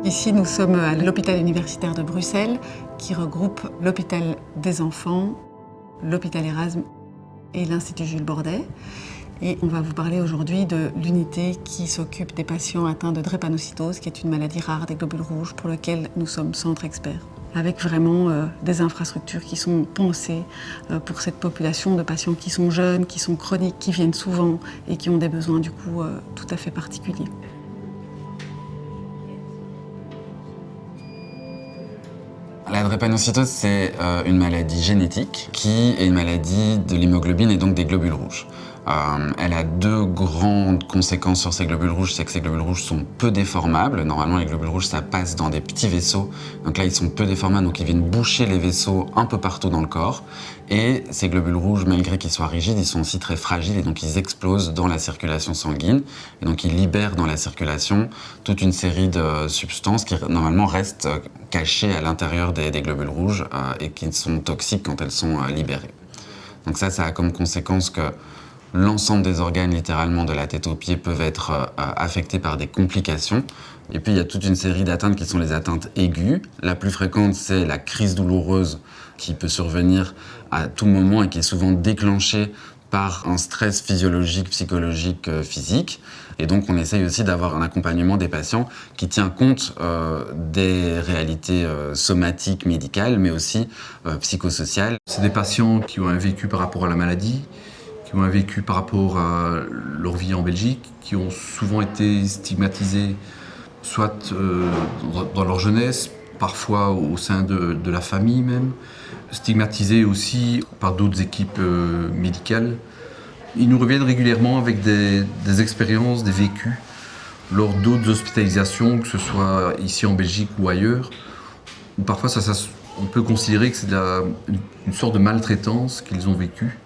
Ici, nous sommes à l'hôpital universitaire de Bruxelles, qui regroupe l'hôpital des enfants, l'hôpital Erasme et l'Institut Jules Bordet. Et on va vous parler aujourd'hui de l'unité qui s'occupe des patients atteints de drépanocytose, qui est une maladie rare des globules rouges pour laquelle nous sommes centre expert, avec vraiment des infrastructures qui sont pensées pour cette population de patients qui sont jeunes, qui sont chroniques, qui viennent souvent et qui ont des besoins du coup tout à fait particuliers. La drépanocytose, c'est une maladie génétique qui est une maladie de l'hémoglobine et donc des globules rouges. Elle a deux grandes conséquences sur ces globules rouges, c'est que ces globules rouges sont peu déformables. Normalement, les globules rouges, ça passe dans des petits vaisseaux. Donc là, ils sont peu déformables, donc ils viennent boucher les vaisseaux un peu partout dans le corps. Et ces globules rouges, malgré qu'ils soient rigides, ils sont aussi très fragiles et donc ils explosent dans la circulation sanguine. Et donc ils libèrent dans la circulation toute une série de substances qui normalement restent cachées à l'intérieur des globules rouges et qui sont toxiques quand elles sont libérées. Donc ça a comme conséquence que l'ensemble des organes, littéralement de la tête aux pieds, peuvent être affectés par des complications. Et puis il y a toute une série d'atteintes qui sont les atteintes aiguës. La plus fréquente, c'est la crise douloureuse qui peut survenir à tout moment et qui est souvent déclenchée par un stress physiologique, psychologique, physique. Et donc on essaye aussi d'avoir un accompagnement des patients qui tient compte des réalités somatiques, médicales, mais aussi psychosociales. C'est des patients qui ont un vécu par rapport à la maladie, qui ont un vécu par rapport à leur vie en Belgique, qui ont souvent été stigmatisés, soit dans leur jeunesse, parfois au sein de la famille même, stigmatisés aussi par d'autres équipes médicales. Ils nous reviennent régulièrement avec des expériences, des vécus, lors d'autres hospitalisations, que ce soit ici en Belgique ou ailleurs, où parfois on peut considérer que c'est une sorte de maltraitance qu'ils ont vécue.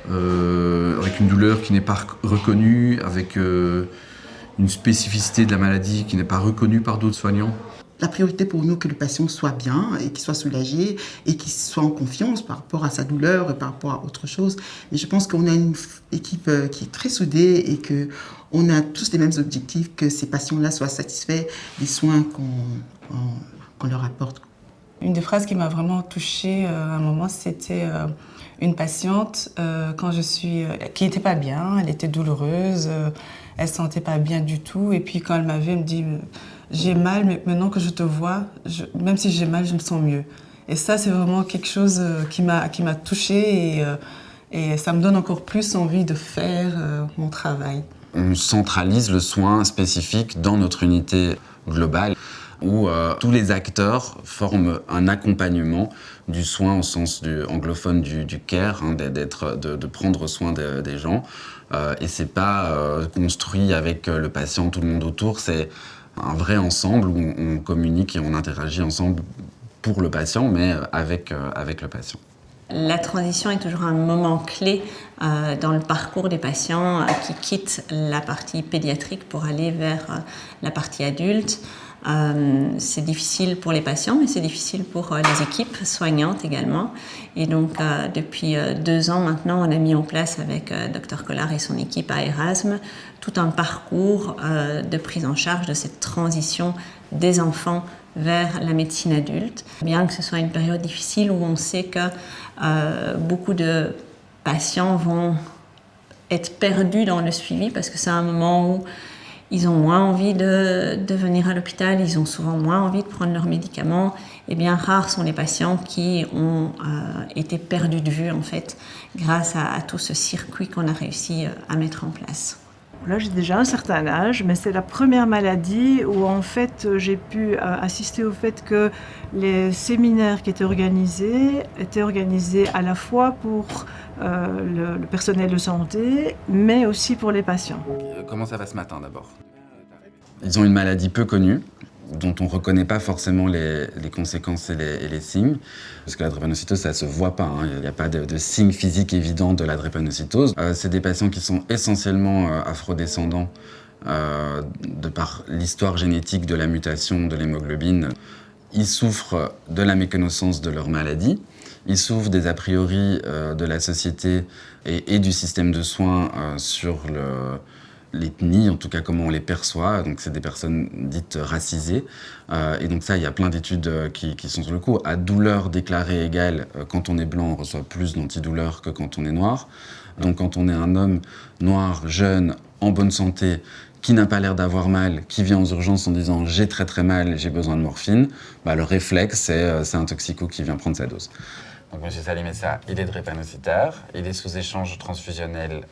Avec une douleur qui n'est pas reconnue, avec une spécificité de la maladie qui n'est pas reconnue par d'autres soignants. La priorité pour nous, que le patient soit bien et qu'il soit soulagé et qu'il soit en confiance par rapport à sa douleur et par rapport à autre chose. Mais je pense qu'on a une équipe qui est très soudée et qu'on a tous les mêmes objectifs, que ces patients-là soient satisfaits des soins qu'on leur apporte. Une des phrases qui m'a vraiment touchée à un moment, c'était une patiente qui n'était pas bien, elle était douloureuse, elle ne se sentait pas bien du tout. Et puis quand elle m'a vue, elle me dit « J'ai mal, mais maintenant que je te vois, même si j'ai mal, je me sens mieux ». Et ça, c'est vraiment quelque chose qui m'a touchée et ça me donne encore plus envie de faire mon travail. On centralise le soin spécifique dans notre unité globale, où tous les acteurs forment un accompagnement du soin au sens anglophone du care, de prendre soin des gens. Et c'est pas construit avec le patient, tout le monde autour, c'est un vrai ensemble où on communique et on interagit ensemble pour le patient, mais avec le patient. La transition est toujours un moment clé dans le parcours des patients qui quittent la partie pédiatrique pour aller vers la partie adulte. C'est difficile pour les patients, mais c'est difficile pour les équipes soignantes également. Et donc, depuis 2 ans maintenant, on a mis en place avec Dr Collard et son équipe à Erasme tout un parcours de prise en charge de cette transition des enfants vers la médecine adulte. Bien que ce soit une période difficile où on sait que beaucoup de patients vont être perdus dans le suivi parce que c'est un moment où ils ont moins envie de venir à l'hôpital, ils ont souvent moins envie de prendre leurs médicaments. Et bien rares sont les patients qui ont été perdus de vue en fait, grâce à tout ce circuit qu'on a réussi à mettre en place. Là, j'ai déjà un certain âge, mais c'est la première maladie où en fait j'ai pu assister au fait que les séminaires qui étaient organisés à la fois pour le personnel de santé, mais aussi pour les patients. Comment ça va ce matin d'abord? Ils ont une maladie peu connue, dont on ne reconnaît pas forcément les conséquences et les signes. Parce que la drépanocytose, ça ne se voit pas, hein. Il n'y a pas de signes physiques évidents de la drépanocytose. C'est des patients qui sont essentiellement afrodescendants de par l'histoire génétique de la mutation de l'hémoglobine. Ils souffrent de la méconnaissance de leur maladie. Ils souffrent des a priori de la société et du système de soins sur l'ethnie, en tout cas comment on les perçoit. Donc c'est des personnes dites racisées. Et donc ça, il y a plein d'études qui sont sur le coup. À douleur déclarée égale, quand on est blanc, on reçoit plus d'antidouleurs que quand on est noir. Donc quand on est un homme noir, jeune, en bonne santé, qui n'a pas l'air d'avoir mal, qui vient aux urgences en disant « j'ai très très mal, j'ai besoin de morphine », le réflexe, c'est un toxico qui vient prendre sa dose. Donc M. Salim Essa, il est drépanocytaire, il est sous échange transfusionnel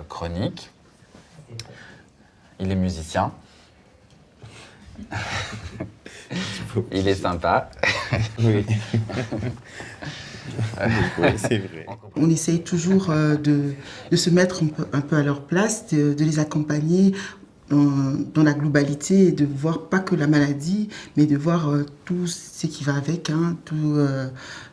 chronique, il est musicien, il est sympa. Oui. Oui, c'est vrai. On essaye toujours de se mettre un peu à leur place, de les accompagner dans la globalité et de voir pas que la maladie, mais de voir tout ce qui va avec, tout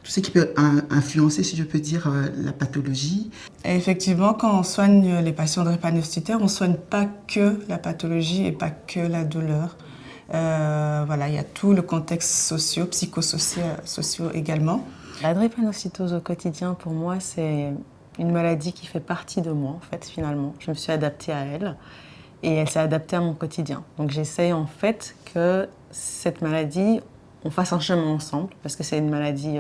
ce qui peut influencer, si je peux dire, la pathologie. Et effectivement, quand on soigne les patients drépanocytaires, on ne soigne pas que la pathologie et pas que la douleur. Voilà, il y a tout le contexte psychosocial également. La drépanocytose au quotidien, pour moi, c'est une maladie qui fait partie de moi, en fait, finalement. Je me suis adaptée à elle et elle s'est adaptée à mon quotidien. Donc j'essaye, en fait, que cette maladie, on fasse un chemin ensemble, parce que c'est une maladie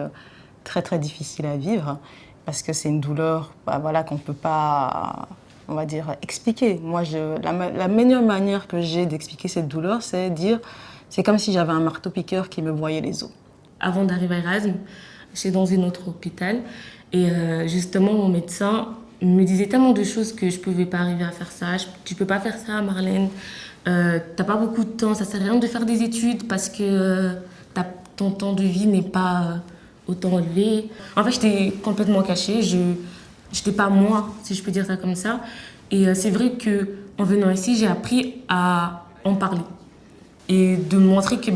très, très difficile à vivre, parce que c'est une douleur voilà, qu'on ne peut pas, on va dire, expliquer. Moi, la meilleure manière que j'ai d'expliquer cette douleur, c'est dire, c'est comme si j'avais un marteau-piqueur qui me broyait les os. Avant d'arriver à Erasme, j'étais dans un autre hôpital et justement mon médecin me disait tellement de choses que je ne pouvais pas arriver à faire ça. Tu ne peux pas faire ça, Marlène. Tu n'as pas beaucoup de temps, ça ne sert à rien de faire des études parce que ton temps de vie n'est pas autant élevé. En fait, j'étais complètement cachée. Je n'étais pas moi, si je peux dire ça comme ça. Et c'est vrai qu'en venant ici, j'ai appris à en parler. Et de montrer que,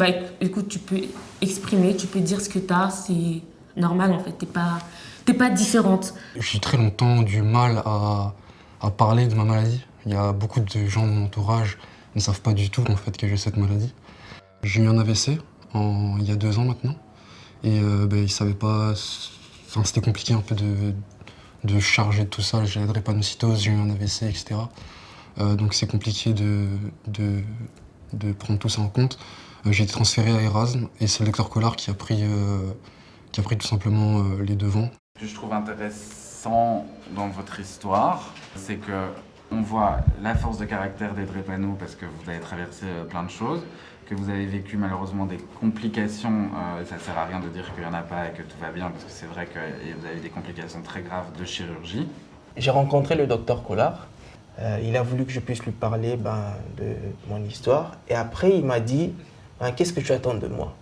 écoute, tu peux exprimer, tu peux dire ce que tu as, c'est normal en fait, t'es pas différente. J'ai très longtemps du mal à parler de ma maladie. Il y a beaucoup de gens de mon entourage qui ne savent pas du tout en fait que j'ai cette maladie. J'ai eu un AVC il y a 2 ans maintenant et ils ne savaient pas, enfin c'était compliqué un peu de charger tout ça. J'ai la drépanocytose, j'ai eu un AVC, etc. Donc c'est compliqué de prendre tout ça en compte. J'ai été transféré à Erasme et c'est le docteur Collard qui a pris tout simplement les devants. Ce que je trouve intéressant dans votre histoire, c'est que on voit la force de caractère des drépano parce que vous avez traversé plein de choses, que vous avez vécu malheureusement des complications, et ça ne sert à rien de dire qu'il n'y en a pas et que tout va bien, parce que c'est vrai que vous avez eu des complications très graves de chirurgie. J'ai rencontré le docteur Collard. Il a voulu que je puisse lui parler de mon histoire. Et après, il m'a dit qu'est-ce que tu attends de moi?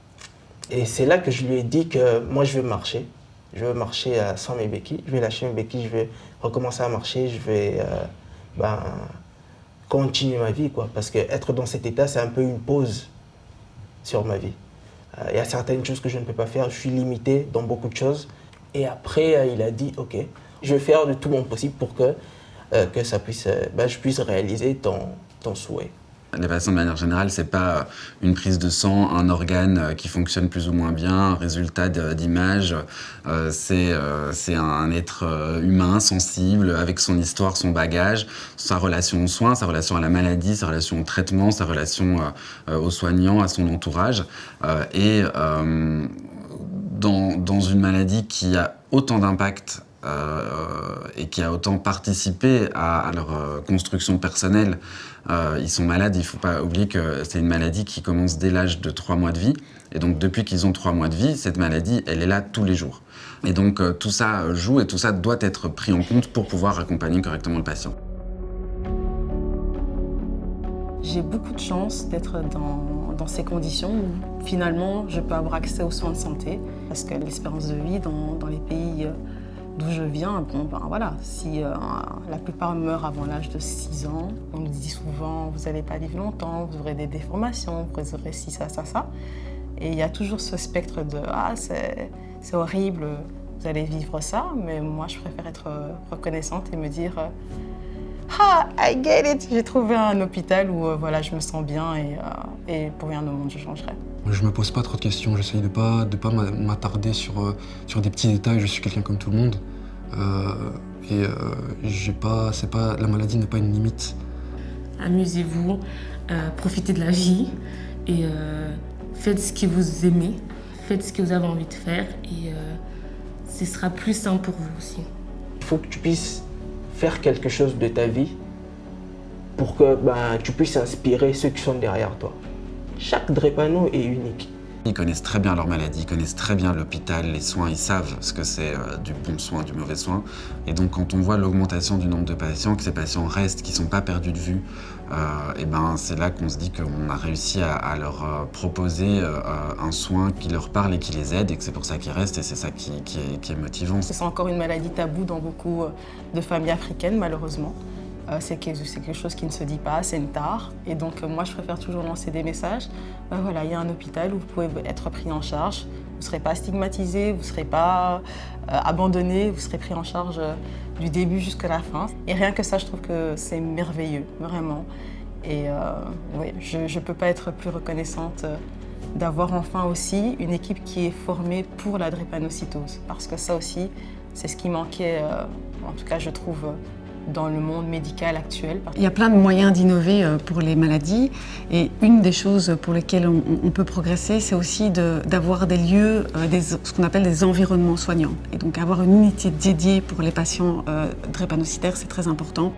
Et c'est là que je lui ai dit que moi, je veux marcher. Je veux marcher sans mes béquilles. Je vais lâcher mes béquilles, je vais recommencer à marcher. Je vais continuer ma vie, quoi. Parce qu'être dans cet état, c'est un peu une pause sur ma vie. Il y a certaines choses que je ne peux pas faire. Je suis limité dans beaucoup de choses. Et après, il a dit, OK, je vais faire de tout mon possible pour que ça puisse, je puisse réaliser ton souhait. Les patients, de manière générale, c'est pas une prise de sang, un organe qui fonctionne plus ou moins bien, un résultat d'image. C'est un être humain, sensible, avec son histoire, son bagage, sa relation aux soins, sa relation à la maladie, sa relation au traitement, sa relation aux soignants, à son entourage. Dans une maladie qui a autant d'impact et qui a autant participé à leur construction personnelle. Ils sont malades, il ne faut pas oublier que c'est une maladie qui commence dès l'âge de 3 mois de vie. Et donc depuis qu'ils ont 3 mois de vie, cette maladie, elle est là tous les jours. Et donc tout ça joue et tout ça doit être pris en compte pour pouvoir accompagner correctement le patient. J'ai beaucoup de chance d'être dans ces conditions où finalement je peux avoir accès aux soins de santé parce que l'espérance de vie dans les pays d'où je viens, si la plupart meurent avant l'âge de 6 ans, on nous dit souvent vous n'allez pas vivre longtemps, vous aurez des déformations, vous aurez ci, ça. Et il y a toujours ce spectre de c'est horrible, vous allez vivre ça, mais moi je préfère être reconnaissante et me dire I get it, j'ai trouvé un hôpital où je me sens bien et pour rien au monde je changerais. Je me pose pas trop de questions, j'essaye de pas m'attarder sur des petits détails, je suis quelqu'un comme tout le monde. La maladie n'est pas une limite. amusez-vous, profitez de la vie et faites ce que vous aimez, faites ce que vous avez envie de faire et ce sera plus simple pour vous aussi. Il faut que tu puisses faire quelque chose de ta vie pour que tu puisses inspirer ceux qui sont derrière toi. Chaque drépano est unique. Ils connaissent très bien leur maladie, ils connaissent très bien l'hôpital, les soins, ils savent ce que c'est du bon soin, du mauvais soin. Et donc quand on voit l'augmentation du nombre de patients, que ces patients restent, qu'ils ne sont pas perdus de vue, c'est là qu'on se dit qu'on a réussi à leur proposer un soin qui leur parle et qui les aide et que c'est pour ça qu'ils restent et c'est ça qui est motivant. C'est encore une maladie taboue dans beaucoup de familles africaines, malheureusement. C'est quelque chose qui ne se dit pas, c'est une tare. Et donc moi, je préfère toujours lancer des messages. Voilà, il y a un hôpital où vous pouvez être pris en charge. Vous ne serez pas stigmatisé, vous ne serez pas abandonné, vous serez pris en charge du début jusqu'à la fin. Et rien que ça, je trouve que c'est merveilleux, vraiment. Et oui, je ne peux pas être plus reconnaissante d'avoir enfin aussi une équipe qui est formée pour la drépanocytose. Parce que ça aussi, c'est ce qui manquait, en tout cas je trouve, dans le monde médical actuel. Il y a plein de moyens d'innover pour les maladies et une des choses pour lesquelles on peut progresser, c'est aussi d'avoir des lieux, ce qu'on appelle des environnements soignants. Et donc avoir une unité dédiée pour les patients drépanocytaires, c'est très important.